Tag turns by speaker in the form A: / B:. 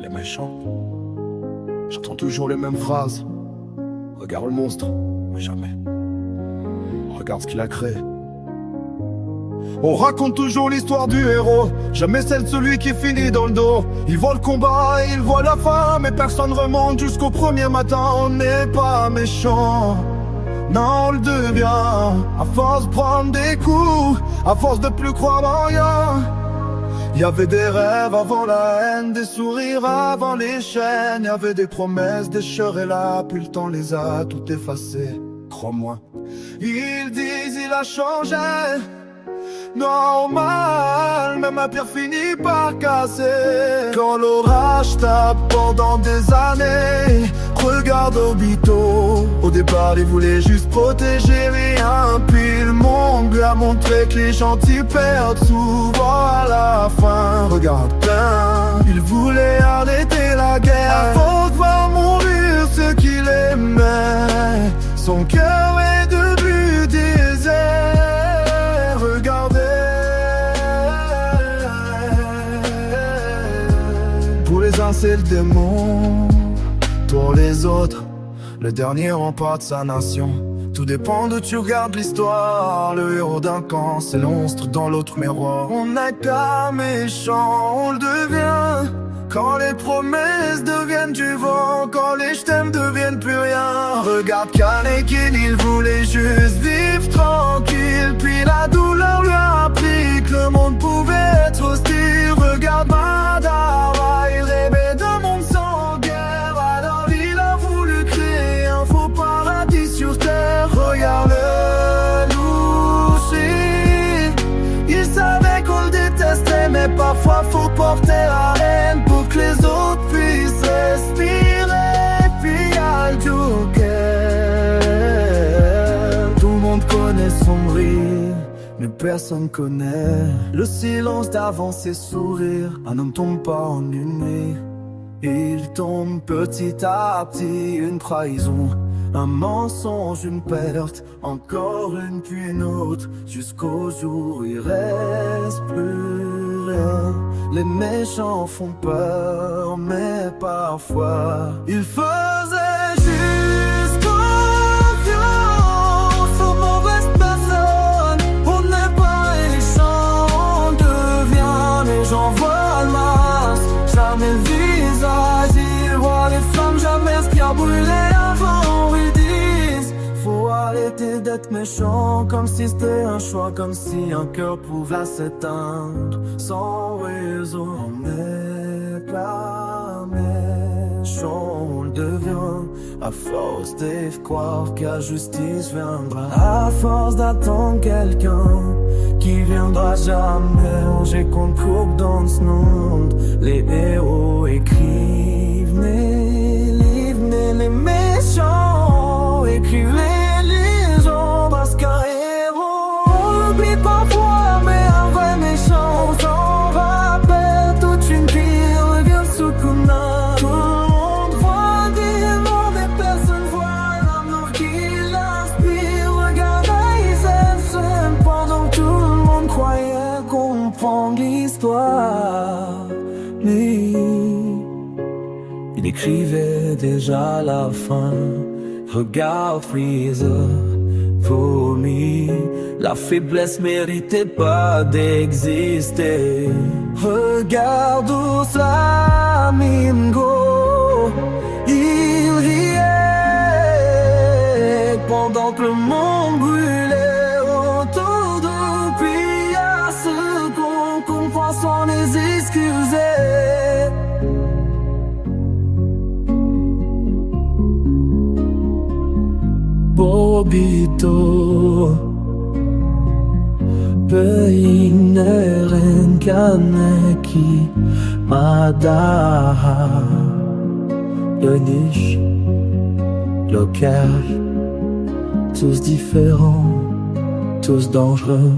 A: les méchants. J'entends toujours les mêmes phrases. Regarde le monstre, mais jamais. Regarde ce qu'il a créé. On raconte toujours l'histoire du héros, jamais celle de celui qui finit dans le dos. Il voit le combat, il voit la fin, mais personne remonte jusqu'au premier matin. On n'est pas méchant, non on le devient. À force de prendre des coups, à force de plus croire en rien. Il y avait des rêves avant la haine, des sourires avant les chaînes. Il y avait des promesses, des cheurs et là, puis le temps les a tout effacées. Crois-moi, ils disent il a changé. Normal, même un pierre finit par casser. Quand l'orage tape pendant des années, regarde Obito. Au départ il voulait juste protéger rien, puis le monde lui a montré que les gentils perdent souvent à la fin. Regarde bien, il voulait arrêter la guerre avant de voir mourir ceux qu'il aimait. Son cœur est devenu désert. Regardez, pour les uns c'est le démon, pour les autres le dernier rempart de sa nation. Tout dépend d'où tu regardes l'histoire. Le héros d'un camp, c'est le monstre dans l'autre miroir. On n'est pas méchant, on le devient. Quand les promesses deviennent du vent, quand les je t'aime deviennent plus rien. Regarde Kanekin, il voulait juste vivre tranquille, puis la douleur lui a appris que le monde pouvait être hostile. Regarde Madara, il rêvait d'un monde sans guerre, alors il a voulu créer un faux paradis sur terre. Regarde-le Lucy, il savait qu'on le détestait, mais parfois faut porter la haine pour que les autres puissent respirer. Puis y'a le Joker. Tout le monde connaît son rire, mais personne connaît le silence d'avant ses sourires. Un homme tombe pas en une nuit, il tombe petit à petit. Une trahison, un mensonge, une perte, encore une puis une autre, jusqu'au jour où il reste plus rien. Les méchants font peur, mais parfois ils faisaient juste confiance aux mauvaises personnes. On n'est pas méchants, on devient. Les gens voient le masque, jamais le visage. Ils voient les flammes, jamais ce qui a brûlé avant. Ils disent faut arrêter d'être méchant, comme si c'était un choix, comme si un cœur pouvait s'éteindre sans raison. On n'est pas méchant, on le devient. À force de croire que la justice viendra, à force d'attendre quelqu'un qui viendra jamais. J'ai qu'on coupe dans ce monde, les héros écrivent les livres, mais les méchants écrivent les légendes. Parce qu'un héros on oublie parfois, mais un vrai méchant s'en rappelle. Toute une vie revient sous Kuna. Tout le monde voit démon, mais personne voit l'amour qui l'inspire. Regarde Aizen pendant que tout le monde croyait comprendre l'histoire. Mais il écrivait déjà la fin. Regarde Freezer, vomi. La faiblesse méritait pas d'exister. Regarde Flamingo, il riait pendant que le monde brûlait autour d'eux. Puis y'a ceux qu'on comprend sans les excuser. Obito, Peinen Kaneki, Madaha, le niche, local, tous différents, tous dangereux.